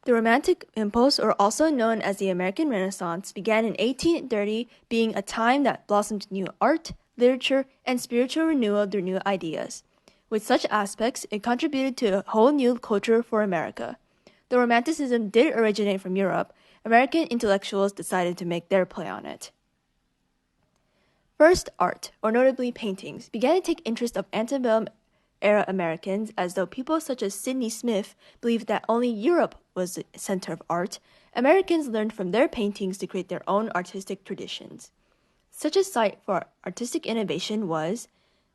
The Romantic impulse, or also known as the American Renaissance, began in 1830, being a time that blossomed new art, literature, and spiritual renewal through new ideas. With such aspects, it contributed to a whole new culture for America. Though Romanticism did originate from Europe, American intellectuals decided to make their play on it. First, art, or notably paintings, began to take interest of antebellum era Americans, as though people such as Sidney Smith believed that only Europe was the center of art. Americans learned from their paintings to create their own artistic traditions. Such a site for artistic innovation was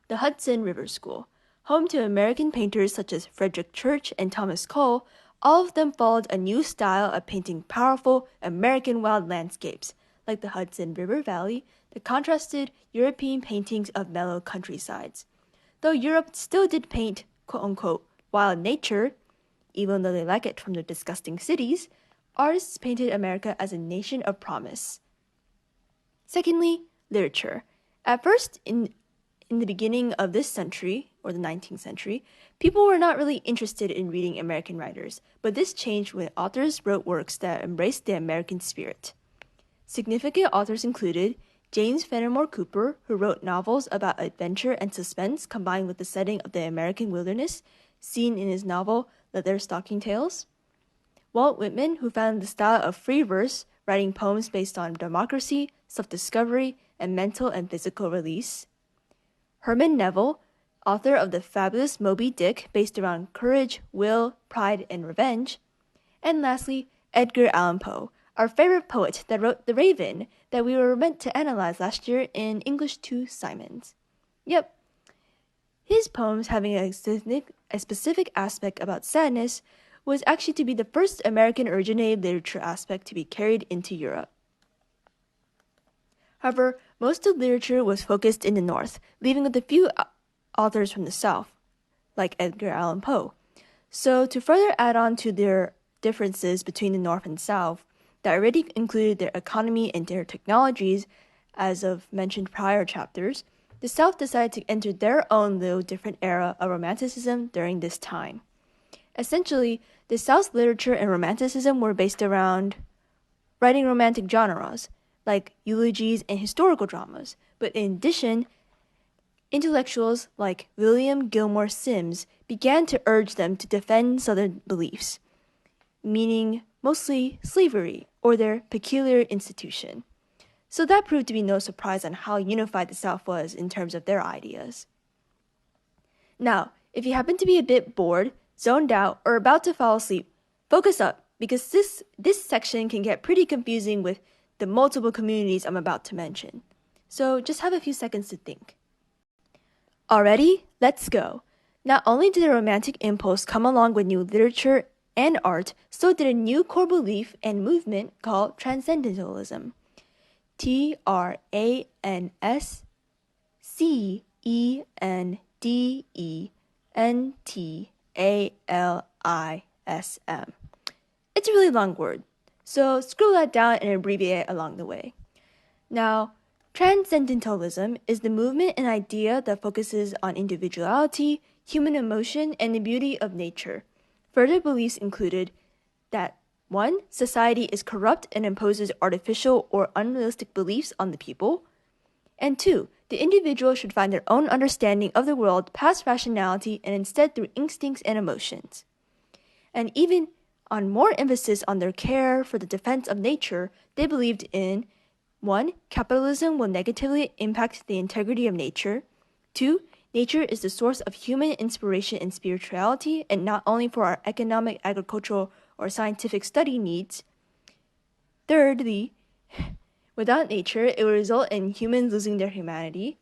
the Hudson River School, home to American painters such as Frederick Church and Thomas Cole. All of them followed a new style of painting powerful American wild landscapes, like the Hudson River Valley, that contrasted European paintings of mellow countrysides. Though Europe still did paint quote-unquote wild nature, even though they like it from their disgusting cities, artists painted America as a nation of promise. Secondly, literature. At first, in the beginning of this century, or the 19th century, people were not really interested in reading American writers, but this changed when authors wrote works that embraced the American spirit. Significant authors included James Fenimore Cooper, who wrote novels about adventure and suspense combined with the setting of the American wilderness, seen in his novel Leatherstocking Tales. Walt Whitman, who founded the style of free verse, writing poems based on democracy, self-discovery, and mental and physical release. Herman Melville, author of the fabulous Moby Dick, based around courage, will, pride, and revenge. And lastly, Edgar Allan Poe, our favorite poet that wrote The Raven that we were meant to analyze last year in English 2 Simons. Yep. His poems, having a specific aspect about sadness, was actually to be the first American-originated literature aspect to be carried into Europe. However, most of literature was focused in the North, leaving with a few authors from the South, like Edgar Allan Poe. So to further add on to their differences between the North and South, that already included their economy and their technologies, as of mentioned prior chapters, the South decided to enter their own little different era of Romanticism during this time. Essentially, the South's literature and Romanticism were based around writing romantic genres, like eulogies and historical dramas, but in addition, intellectuals like William Gilmore Simms began to urge them to defend Southern beliefs, meaning mostly slavery or their peculiar institution. So that proved to be no surprise on how unified the South was in terms of their ideas. Now, if you happen to be a bit bored, zoned out, or about to fall asleep, focus up, because this section can get pretty confusing with the multiple communities I'm about to mention. So just have a few seconds to think. Already, let's go. Not only did the Romantic impulse come along with new literature and art, so did a new core belief and movement called Transcendentalism. Transcendentalism. It's a really long word, so scroll that down and abbreviate it along the way. Now, Transcendentalism is the movement and idea that focuses on individuality, human emotion, and the beauty of nature. Further beliefs included that 1. Society is corrupt and imposes artificial or unrealistic beliefs on the people, and 2. The individual should find their own understanding of the world past rationality and instead through instincts and emotions. And even on more emphasis on their care for the defense of nature, they believed in 1. Capitalism will negatively impact the integrity of nature. 2. Nature is the source of human inspiration and spirituality, and not only for our economic, agricultural, or scientific study needs. Thirdly, without nature, it will result in humans losing their humanity.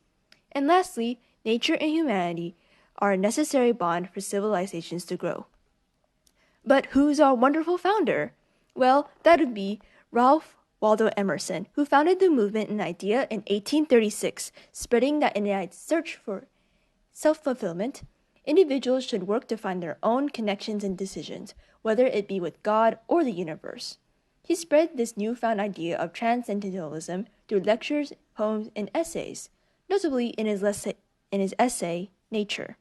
And lastly, nature and humanity are a necessary bond for civilizations to grow. But who's our wonderful founder? Well, that would be Ralph Waldo Emerson, who founded the movement and idea in 1836, spreading that in a search for self-fulfillment, individuals should work to find their own connections and decisions, whether it be with God or the universe. He spread this newfound idea of transcendentalism through lectures, poems, and essays, notably in his essay, Nature.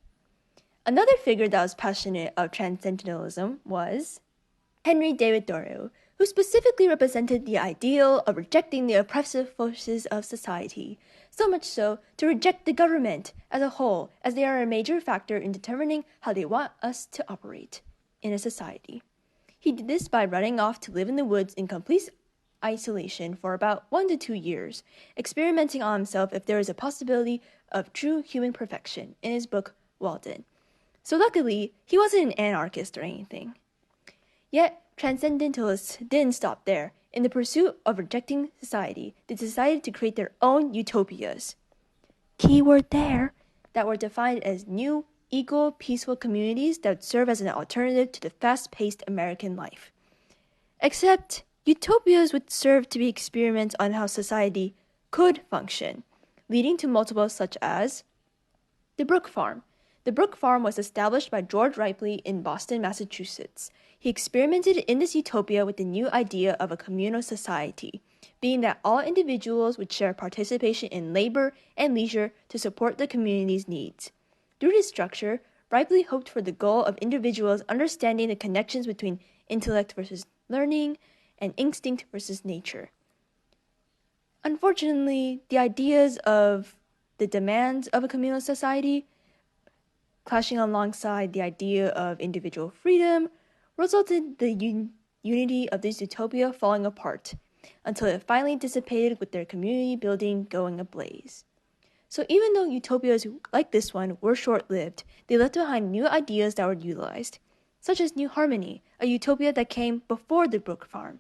Another figure that was passionate of transcendentalism was Henry David Thoreau, who specifically represented the ideal of rejecting the oppressive forces of society, so much so to reject the government as a whole, as they are a major factor in determining how they want us to operate in a society. He did this by running off to live in the woods in complete isolation for about 1 to 2 years, experimenting on himself if there is a possibility of true human perfection in his book Walden. So luckily, he wasn't an anarchist or anything. Yet, transcendentalists didn't stop there. In the pursuit of rejecting society, they decided to create their own utopias. Keyword there, that were defined as new, equal, peaceful communities that would serve as an alternative to the fast-paced American life. Except, utopias would serve to be experiments on how society could function, leading to multiple such as the Brook Farm. The Brook Farm was established by George Ripley in Boston, Massachusetts. He experimented in this utopia with the new idea of a communal society, being that all individuals would share participation in labor and leisure to support the community's needs. Through this structure, Ripley hoped for the goal of individuals understanding the connections between intellect versus learning and instinct versus nature. Unfortunately, the ideas of the demands of a communal society clashing alongside the idea of individual freedom resulted in the unity of this utopia falling apart until it finally dissipated with their community building going ablaze. So even though utopias like this one were short-lived, they left behind new ideas that were utilized, such as New Harmony, a utopia that came before the Brook Farm.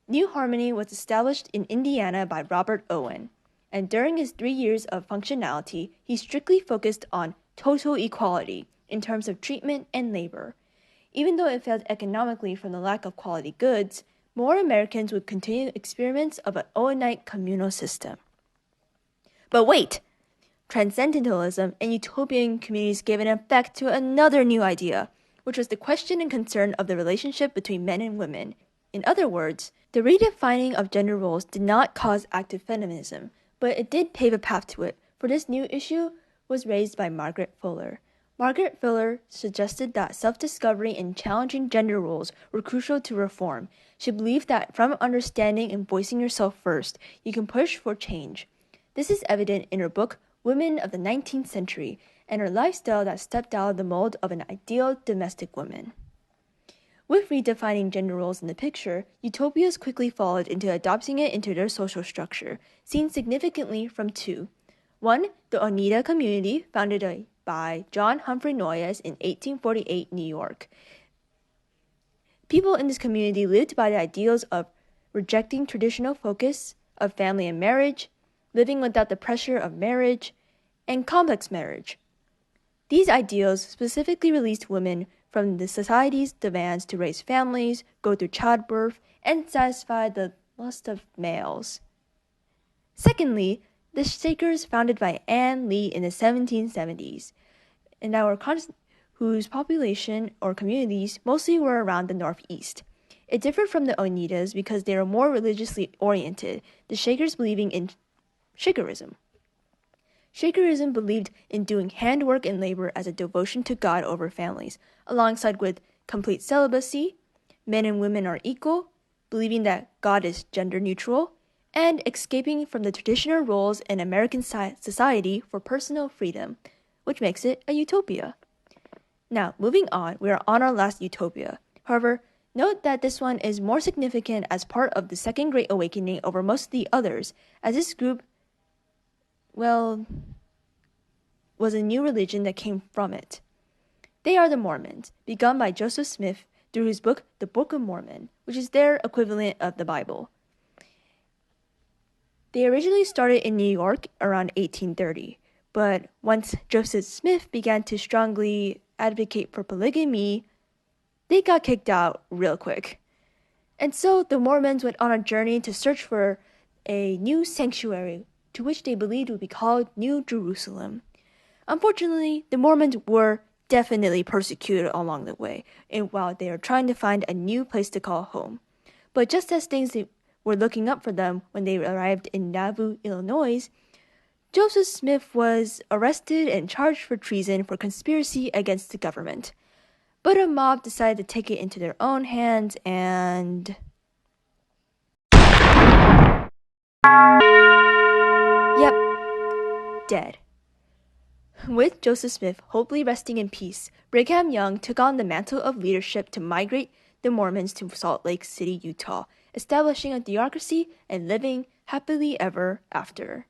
New Harmony was established in Indiana by Robert Owen, and during his 3 years of functionality, he strictly focused on total equality in terms of treatment and labor. Even though it failed economically from the lack of quality goods, more Americans would continue experiments of an Owenite communal system. But wait! Transcendentalism and utopian communities gave an effect to another new idea, which was the question and concern of the relationship between men and women. In other words, the redefining of gender roles did not cause active feminism, but it did pave a path to it, for this new issue was raised by Margaret Fuller. Margaret Fuller suggested that self-discovery and challenging gender roles were crucial to reform. She believed that from understanding and voicing yourself first, you can push for change. This is evident in her book, Women of the 19th Century, and her lifestyle that stepped out of the mold of an ideal domestic woman. With redefining gender roles in the picture, utopias quickly followed into adopting it into their social structure, seen significantly from two. One, the Oneida community, founded by John Humphrey Noyes in 1848 New York. People in this community lived by the ideals of rejecting traditional focus of family and marriage, living without the pressure of marriage, and complex marriage. These ideals specifically released women from the society's demands to raise families, go through childbirth, and satisfy the lust of males. Secondly, the Shakers, founded by Anne Lee in the 1770s, and whose population or communities mostly were around the Northeast. It differed from the Oneidas because they were more religiously oriented, the Shakers believing in Shakerism. Shakerism believed in doing handwork and labor as a devotion to God over families, alongside with complete celibacy, men and women are equal, believing that God is gender neutral, and escaping from the traditional roles in American society for personal freedom, which makes it a utopia. Now, moving on, we are on our last utopia. However, note that this one is more significant as part of the Second Great Awakening over most of the others, as this group, was a new religion that came from it. They are the Mormons, begun by Joseph Smith through his book, The Book of Mormon, which is their equivalent of the Bible. They originally started in New York around 1830, but once Joseph Smith began to strongly advocate for polygamy, they got kicked out real quick. And so the Mormons went on a journey to search for a new sanctuary, to which they believed would be called New Jerusalem. Unfortunately, the Mormons were definitely persecuted along the way, and while they were trying to find a new place to call home. But just as things were looking up for them when they arrived in Nauvoo, Illinois, Joseph Smith was arrested and charged for treason for conspiracy against the government. But a mob decided to take it into their own hands and... Yep, dead. With Joseph Smith hopefully resting in peace, Brigham Young took on the mantle of leadership to migrate the Mormons to Salt Lake City, Utah, establishing a theocracy and living happily ever after.